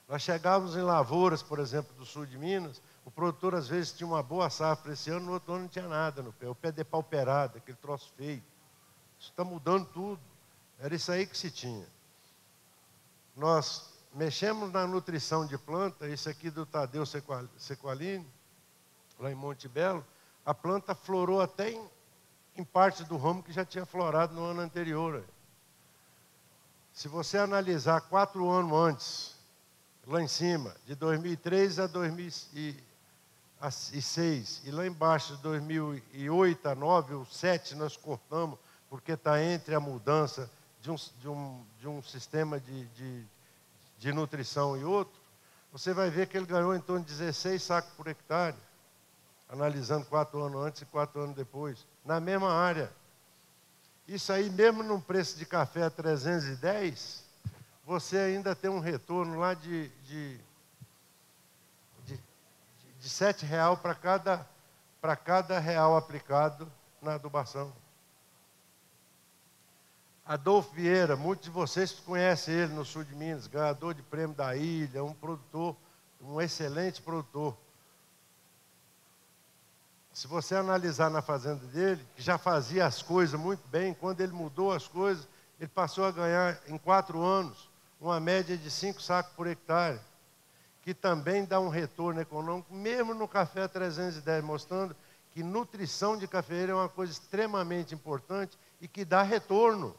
Nós chegávamos em lavouras, por exemplo, do sul de Minas, o produtor às vezes tinha uma boa safra esse ano, no outro ano não tinha nada no pé, o pé depauperado, aquele troço feio. Isso está mudando tudo. Era isso aí que se tinha. Nós mexemos na nutrição de planta, isso aqui do Tadeu Sequalini, lá em Monte Belo, a planta florou até em parte do ramo que já tinha florado no ano anterior. Se você analisar 4 anos antes, lá em cima, de 2003 a 2006, e lá embaixo, de 2008 a 2009, o 7 nós cortamos, porque está entre a mudança de um sistema de nutrição e outro, você vai ver que ele ganhou em torno de 16 sacos por hectare, analisando 4 anos antes e 4 anos depois, na mesma área. Isso aí, mesmo num preço de café a 310, você ainda tem um retorno lá de R$7 para cada real aplicado na adubação. Adolfo Vieira, muitos de vocês conhecem ele no sul de Minas, ganhador de prêmio da ilha, um produtor, um excelente produtor. Se você analisar na fazenda dele, que já fazia as coisas muito bem, quando ele mudou as coisas, ele passou a ganhar, em 4 anos, uma média de 5 sacos por hectare, que também dá um retorno econômico, mesmo no café 310, mostrando que nutrição de cafeeiro é uma coisa extremamente importante e que dá retorno.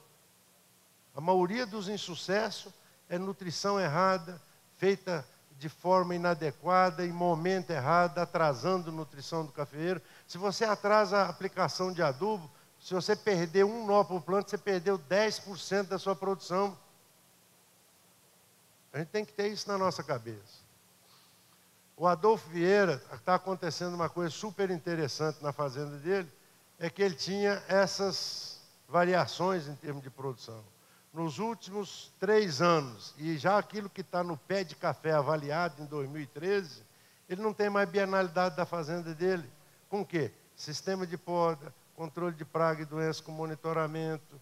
A maioria dos insucessos é nutrição errada, feita de forma inadequada, em momento errado, atrasando a nutrição do cafeeiro. Se você atrasa a aplicação de adubo, se você perder um nó por planta, você perdeu 10% da sua produção. A gente tem que ter isso na nossa cabeça. O Adolfo Vieira, está acontecendo uma coisa super interessante na fazenda dele, é que ele tinha essas variações em termos de produção. Nos últimos 3 anos, e já aquilo que está no pé de café avaliado em 2013, ele não tem mais bienalidade da fazenda dele. Com o quê? Sistema de poda, controle de praga e doença com monitoramento,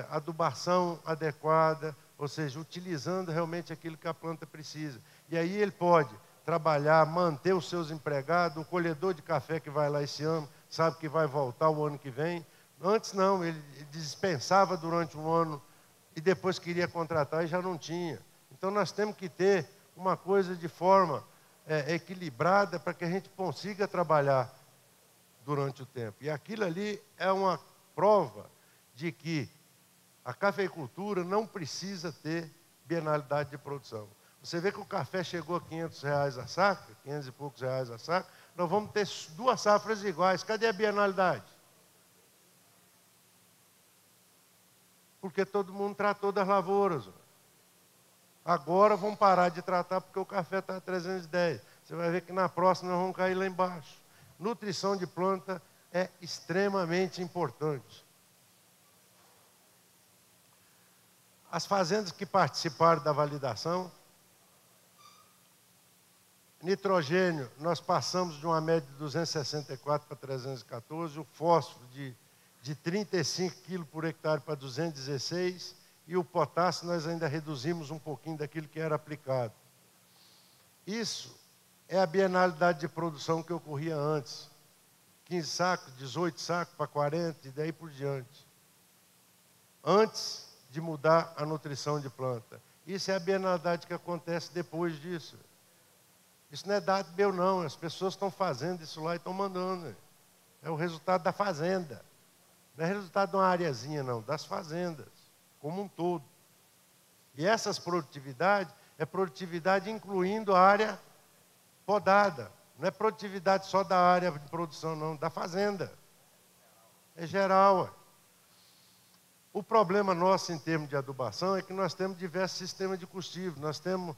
adubação adequada, ou seja, utilizando realmente aquilo que a planta precisa. E aí ele pode trabalhar, manter os seus empregados, o colhedor de café que vai lá esse ano, sabe que vai voltar o ano que vem. Antes não, ele dispensava durante um ano e depois queria contratar e já não tinha. Então nós temos que ter uma coisa de forma equilibrada para que a gente consiga trabalhar durante o tempo. E aquilo ali é uma prova de que a cafeicultura não precisa ter bienalidade de produção. Você vê que o café chegou a R$500 a saca, 500 e poucos reais a saca, nós vamos ter 2 safras iguais. Cadê a bienalidade? Porque todo mundo tratou das lavouras. Agora vamos parar de tratar porque o café está a 310. Você vai ver que na próxima nós vamos cair lá embaixo. Nutrição de planta é extremamente importante. As fazendas que participaram da validação, nitrogênio, nós passamos de uma média de 264 para 314, o fósforo de 35 kg por hectare para 216, e o potássio nós ainda reduzimos um pouquinho daquilo que era aplicado. Isso é a bienalidade de produção que ocorria antes. 15 sacos, 18 sacos para 40 e daí por diante. Antes de mudar a nutrição de planta. Isso é a bienalidade que acontece depois disso. Isso não é dado meu não, as pessoas estão fazendo isso lá e estão mandando. É o resultado da fazenda. Não é resultado de uma areazinha não, das fazendas, como um todo. E essas produtividades É produtividade incluindo a área podada. Não é produtividade só da área de produção, não, da fazenda. É geral. Ué. O problema nosso em termos de adubação é que nós temos diversos sistemas de cultivo. Nós temos,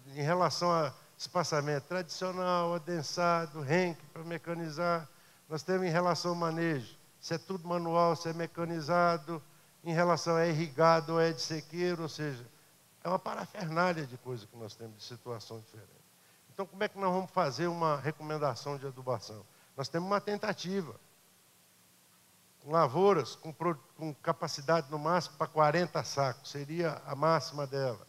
em relação a espaçamento tradicional, adensado, renque para mecanizar. Nós temos em relação ao manejo, se é tudo manual, se é mecanizado, em relação a irrigado ou é de sequeiro, ou seja, é uma parafernália de coisas que nós temos de situação diferente. Então, como é que nós vamos fazer uma recomendação de adubação? Nós temos uma tentativa, com lavouras, com capacidade no máximo para 40 sacos, seria a máxima dela,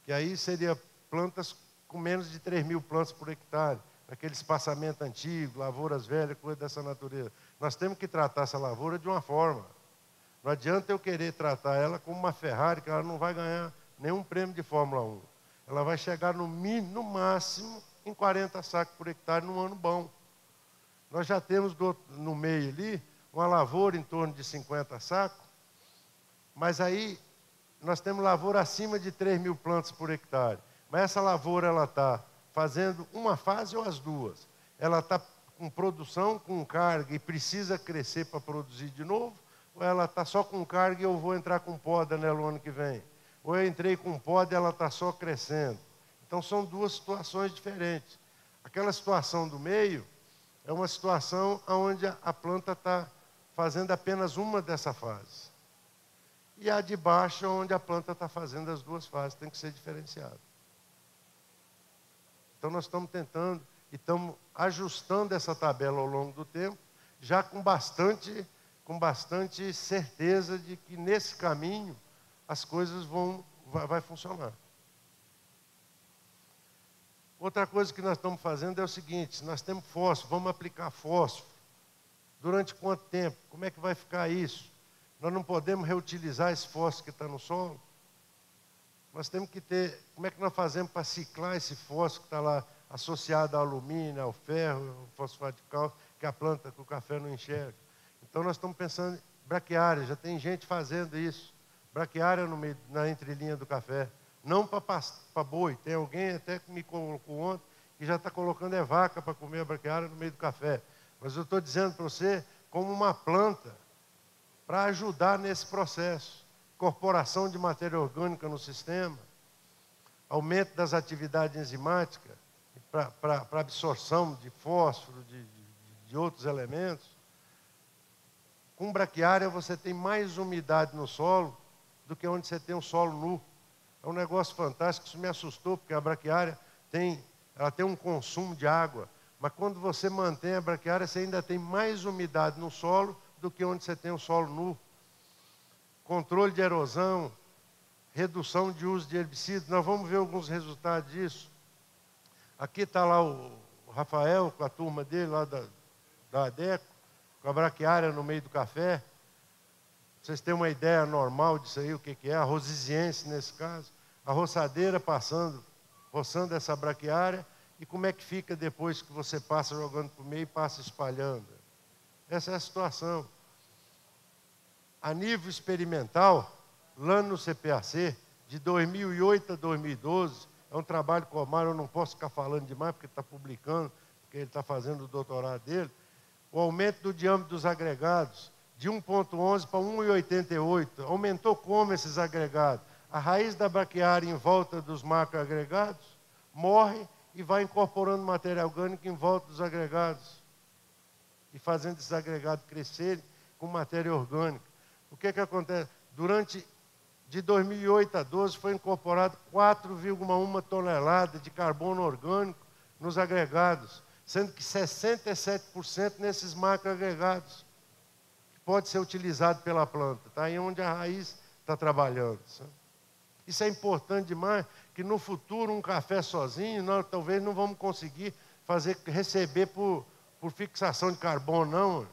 que aí seria plantas com menos de 3.000 plantas por hectare, aquele espaçamento antigo, lavouras velhas, coisa dessa natureza. Nós temos que tratar essa lavoura de uma forma. Não adianta eu querer tratar ela como uma Ferrari, que ela não vai ganhar nenhum prêmio de Fórmula 1. Ela vai chegar no máximo em 40 sacos por hectare num ano bom. Nós já temos no meio ali uma lavoura em torno de 50 sacos, mas aí nós temos lavoura acima de 3.000 plantas por hectare. Mas essa lavoura ela está fazendo uma fase ou as duas. Ela está com produção, com carga e precisa crescer para produzir de novo, ou ela está só com carga e eu vou entrar com poda nela o ano que vem. Ou eu entrei com poda e ela está só crescendo. Então são duas situações diferentes. Aquela situação do meio é uma situação onde a planta está fazendo apenas uma dessa fase. E a de baixo, onde a planta está fazendo as duas fases, tem que ser diferenciado. Então nós estamos tentando e estamos ajustando essa tabela ao longo do tempo, já com bastante certeza de que nesse caminho as coisas vai funcionar. Outra coisa que nós estamos fazendo é o seguinte, nós temos fósforo, vamos aplicar fósforo. Durante quanto tempo? Como é que vai ficar isso? Nós não podemos reutilizar esse fósforo que está no solo? Nós temos que ter, como é que nós fazemos para ciclar esse fósforo que está lá associado ao alumínio, ao ferro, ao fosfato de cálcio, que a planta, que o café não enxerga. Então nós estamos pensando em braquiária, já tem gente fazendo isso. Braquiária na entrelinha do café. Não para boi. Tem alguém até que me colocou ontem que já está colocando vaca para comer a braquiária no meio do café. Mas eu estou dizendo para você como uma planta para ajudar nesse processo. Incorporação de matéria orgânica no sistema, aumento das atividades enzimáticas para absorção de fósforo, de outros elementos. Com braquiária você tem mais umidade no solo do que onde você tem um solo nu. É um negócio fantástico, isso me assustou, porque a braquiária ela tem um consumo de água, mas quando você mantém a braquiária, você ainda tem mais umidade no solo do que onde você tem o solo nu. Controle de erosão, redução de uso de herbicidas, nós vamos ver alguns resultados disso. Aqui está lá o Rafael, com a turma dele lá da ADECO, com a braquiária no meio do café. Vocês têm uma ideia normal disso aí, o que é, a rosiziense nesse caso. A roçadeira roçando essa braquiária, e como é que fica depois que você passa jogando para o meio e passa espalhando. Essa é a situação. A nível experimental, lá no CPAC, de 2008 a 2012, é um trabalho que o Omar, eu não posso ficar falando demais, porque ele está publicando, porque ele está fazendo o doutorado dele, o aumento do diâmetro dos agregados, de 1,11 para 1,88. Aumentou como esses agregados? A raiz da braquiária em volta dos macroagregados morre e vai incorporando matéria orgânica em volta dos agregados. E fazendo esses agregados crescerem com matéria orgânica. O que acontece? De 2008 a 2012 foi incorporado 4,1 toneladas de carbono orgânico nos agregados, sendo que 67% nesses macroagregados, que pode ser utilizado pela planta. Está aí onde a raiz está trabalhando. Sabe? Isso é importante demais, que no futuro um café sozinho, nós talvez não vamos conseguir receber por fixação de carbono, não.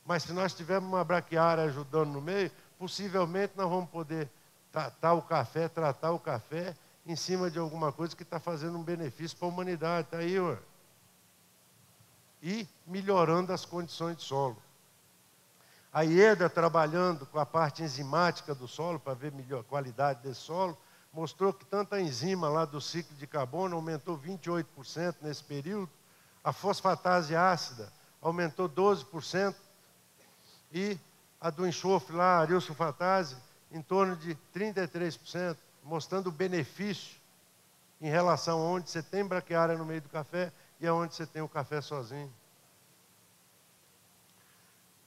Mas se nós tivermos uma braquiária ajudando no meio, possivelmente nós vamos poder tratar o café em cima de alguma coisa que está fazendo um benefício para a humanidade. Está aí, ué. E melhorando as condições de solo. A IEDA, trabalhando com a parte enzimática do solo, para ver melhor a qualidade desse solo, mostrou que tanto a enzima lá do ciclo de carbono aumentou 28% nesse período, a fosfatase ácida aumentou 12%, e a do enxofre lá, a ariosulfatase, em torno de 33%, mostrando o benefício em relação a onde você tem braquiária no meio do café e aonde você tem o café sozinho.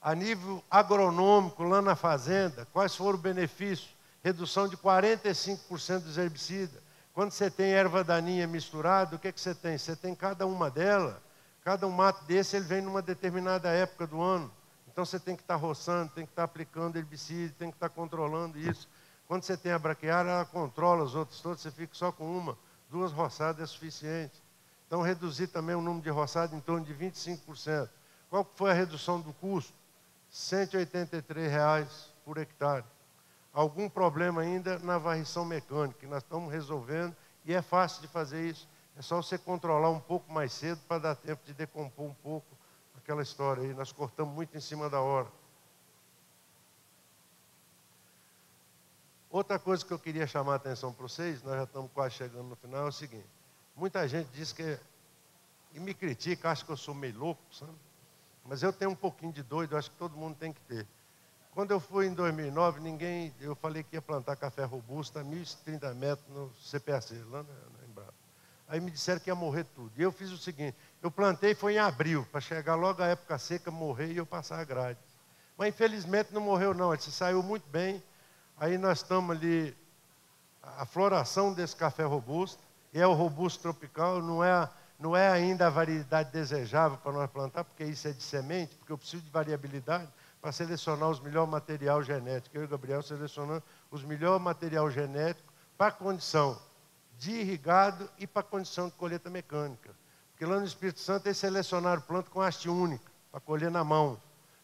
A nível agronômico, lá na fazenda, quais foram os benefícios? Redução de 45% dos herbicidas. Quando você tem erva daninha misturada, o que você tem? Você tem cada uma delas, cada um mato desse, ele vem numa determinada época do ano. Então você tem que estar roçando, tem que estar aplicando herbicida, tem que estar controlando isso. Quando você tem a braquiária, ela controla os outros todos, você fica só com uma, 2 roçadas é suficiente. Então reduzir também o número de roçadas em torno de 25%. Qual foi a redução do custo? R$ 183,00 por hectare. Algum problema ainda na varrição mecânica, que nós estamos resolvendo, e é fácil de fazer isso. É só você controlar um pouco mais cedo para dar tempo de decompor um pouco aquela história aí. Nós cortamos muito em cima da hora. Outra coisa que eu queria chamar a atenção para vocês, nós já estamos quase chegando no final, é o seguinte. Muita gente diz que, e me critica, acha que eu sou meio louco, sabe? Mas eu tenho um pouquinho de doido, eu acho que todo mundo tem que ter. Quando eu fui em 2009, eu falei que ia plantar café robusto a 1.030 metros no CPAC, lá na Embrapa. Aí me disseram que ia morrer tudo. E eu fiz o seguinte, eu plantei, foi em abril, para chegar logo a época seca, morrer e eu passar a grade. Mas infelizmente não morreu não, ele se saiu muito bem. Aí nós estamos ali, a floração desse café robusto, e é o robusto tropical, não é ainda a variedade desejável para nós plantar, porque isso é de semente, porque eu preciso de variabilidade para selecionar os melhores material genético. Eu e o Gabriel selecionando os melhores material genético para a condição de irrigado e para a condição de colheita mecânica. Porque lá no Espírito Santo eles selecionaram planta com haste única, para colher na mão.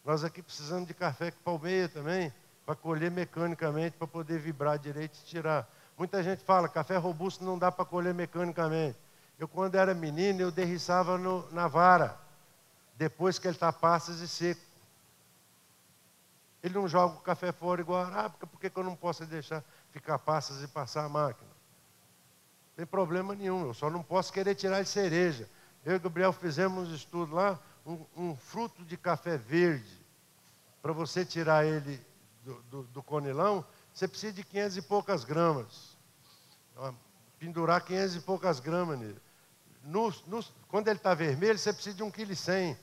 Nós aqui precisamos de café que palmeia também, para colher mecanicamente, para poder vibrar direito e tirar. Muita gente fala, café robusto não dá para colher mecanicamente. Eu, quando era menino, eu derriçava na vara, depois que ele está passas e seco. Ele não joga o café fora igual a arábica, por que eu não posso deixar ficar passas e passar a máquina? Não tem problema nenhum, eu só não posso querer tirar de cereja. Eu e o Gabriel fizemos um estudo lá, um fruto de café verde, para você tirar ele do conilão, você precisa de 500 e poucas gramas. Pendurar 500 e poucas gramas nele. Quando ele está vermelho, você precisa de 1,1 kg.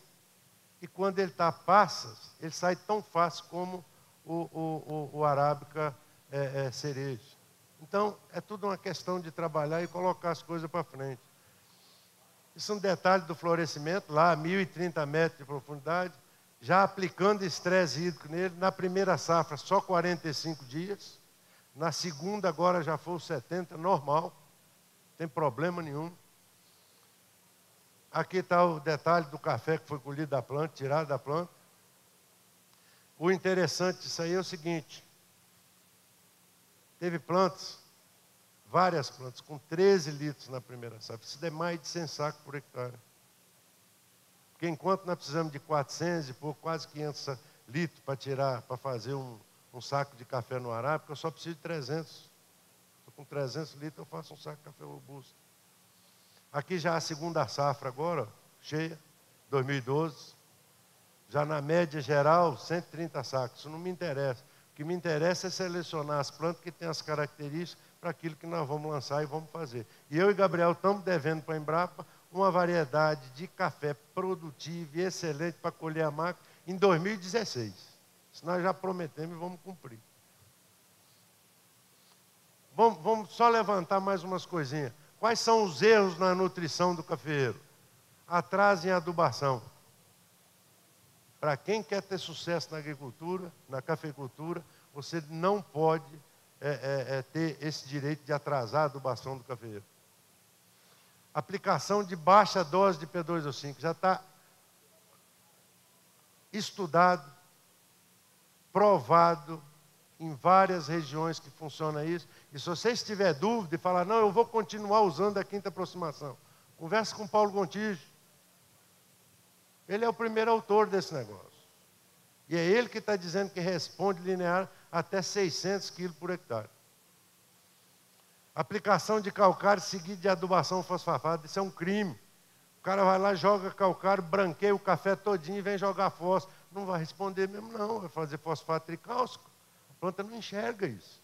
E quando ele está passas, ele sai tão fácil como o arábica cereja. Então, é tudo uma questão de trabalhar e colocar as coisas para frente. Isso é um detalhe do florescimento, lá a 1.030 metros de profundidade, já aplicando estresse hídrico nele. Na primeira safra, só 45 dias. Na segunda, agora já foi 70, normal. Não tem problema nenhum. Aqui está o detalhe do café que foi colhido da planta, tirado da planta. O interessante disso aí é o seguinte. Teve plantas, várias plantas, com 13 litros na primeira safra. Isso é mais de 100 sacos por hectare. Porque enquanto nós precisamos de 400 e pouco, quase 500 litros para fazer um saco de café no arábica, eu só preciso de 300. Com 300 litros eu faço um saco de café robusto. Aqui já a segunda safra agora, cheia, 2012. Já na média geral, 130 sacos. Isso não me interessa. O que me interessa é selecionar as plantas que têm as características para aquilo que nós vamos lançar e vamos fazer. E eu e Gabriel estamos devendo para a Embrapa uma variedade de café produtivo e excelente para colher a máquina em 2016. Isso nós já prometemos e vamos cumprir. Vamos só levantar mais umas coisinhas. Quais são os erros na nutrição do cafeeiro? Atraso em adubação. Para quem quer ter sucesso na agricultura, na cafeicultura, você não pode ter esse direito de atrasar a adubação do cafeeiro. Aplicação de baixa dose de P2O5, já está estudado, provado em várias regiões que funciona isso. E se vocês tiverem dúvida e falar, não, eu vou continuar usando a quinta aproximação, converse com o Paulo Gontijo. Ele é o primeiro autor desse negócio. E é ele que está dizendo que responde linear até 600 quilos por hectare. Aplicação de calcário seguida de adubação fosfafada, isso é um crime. O cara vai lá, joga calcário, branqueia o café todinho e vem jogar fósforo. Não vai responder mesmo, não. Vai fazer fosfato tricálcico. A planta não enxerga isso.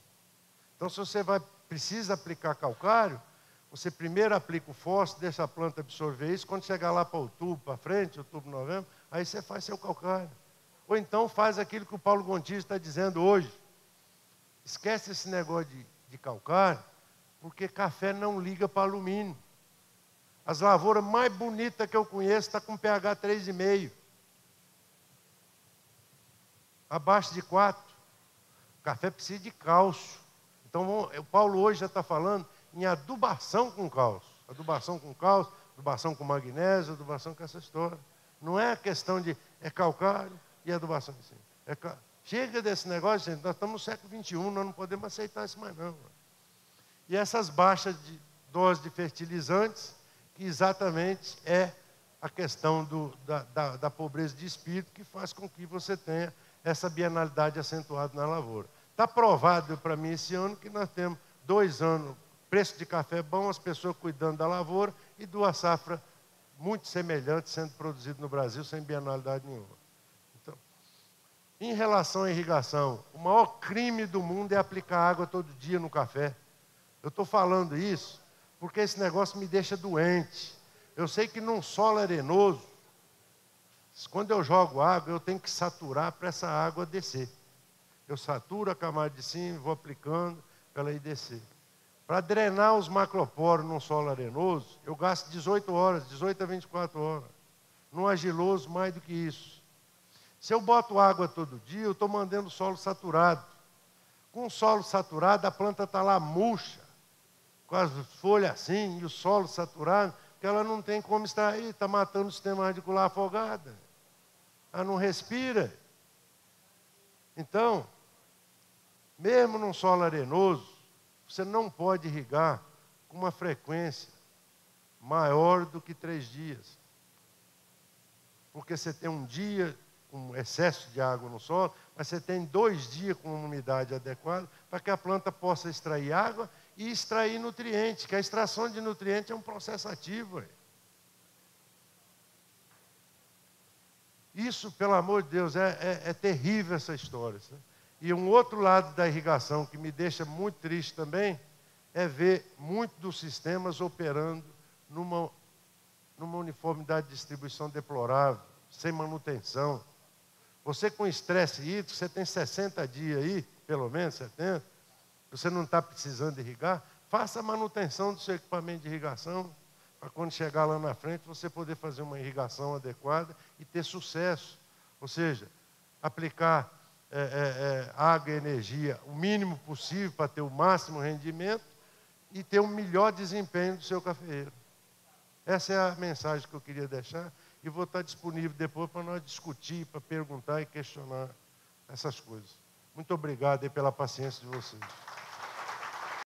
Então, se você precisa aplicar calcário, você primeiro aplica o fósforo, deixa a planta absorver isso. Quando chegar lá para outubro, para frente, outubro, novembro, aí você faz seu calcário. Ou então faz aquilo que o Paulo Gontijo está dizendo hoje. Esquece esse negócio de calcário, porque café não liga para alumínio. As lavouras mais bonitas que eu conheço estão com pH 3,5. Abaixo de 4. O café precisa de cálcio. Então, o Paulo hoje já está falando em adubação com cálcio. Adubação com cálcio, adubação com magnésio, adubação com essa história. Não é a questão de calcário e adubação em cima. Chega desse negócio, gente, nós estamos no século XXI, nós não podemos aceitar isso mais não. E essas baixas de dose de fertilizantes, que exatamente é a questão da pobreza de espírito que faz com que você tenha essa bienalidade acentuada na lavoura. Está provado para mim esse ano que nós temos 2 anos, preço de café bom, as pessoas cuidando da lavoura e 2 safras muito semelhantes sendo produzidas no Brasil sem bienalidade nenhuma. Então, em relação à irrigação, o maior crime do mundo é aplicar água todo dia no café. Eu estou falando isso porque esse negócio me deixa doente. Eu sei que num solo arenoso, quando eu jogo água, eu tenho que saturar para essa água descer. Eu saturo a camada de cima, vou aplicando para ela ir descer. Para drenar os macroporos num solo arenoso, eu gasto 18 horas, 18 a 24 horas. Num argiloso, mais do que isso. Se eu boto água todo dia, eu estou mandando o solo saturado. Com o solo saturado, a planta está lá murcha, com as folhas assim, e o solo saturado, que ela não tem como extrair, está matando o sistema radicular afogado. Ela não respira. Então, mesmo num solo arenoso, você não pode irrigar com uma frequência maior do que 3 dias. Porque você tem um dia com excesso de água no solo, mas você tem 2 dias com uma umidade adequada para que a planta possa extrair água e extrair nutrientes, que a extração de nutrientes é um processo ativo. Isso, pelo amor de Deus, é terrível essa história. Sabe? E um outro lado da irrigação que me deixa muito triste também é ver muito dos sistemas operando numa uniformidade de distribuição deplorável, sem manutenção. Você com estresse hídrico, você tem 60 dias aí, pelo menos 70, você não está precisando irrigar, faça a manutenção do seu equipamento de irrigação, para quando chegar lá na frente você poder fazer uma irrigação adequada e ter sucesso. Ou seja, aplicar água e energia o mínimo possível para ter o máximo rendimento e ter o melhor desempenho do seu cafeeiro. Essa é a mensagem que eu queria deixar e vou estar disponível depois para nós discutir, para perguntar e questionar essas coisas. Muito obrigado aí pela paciência de vocês.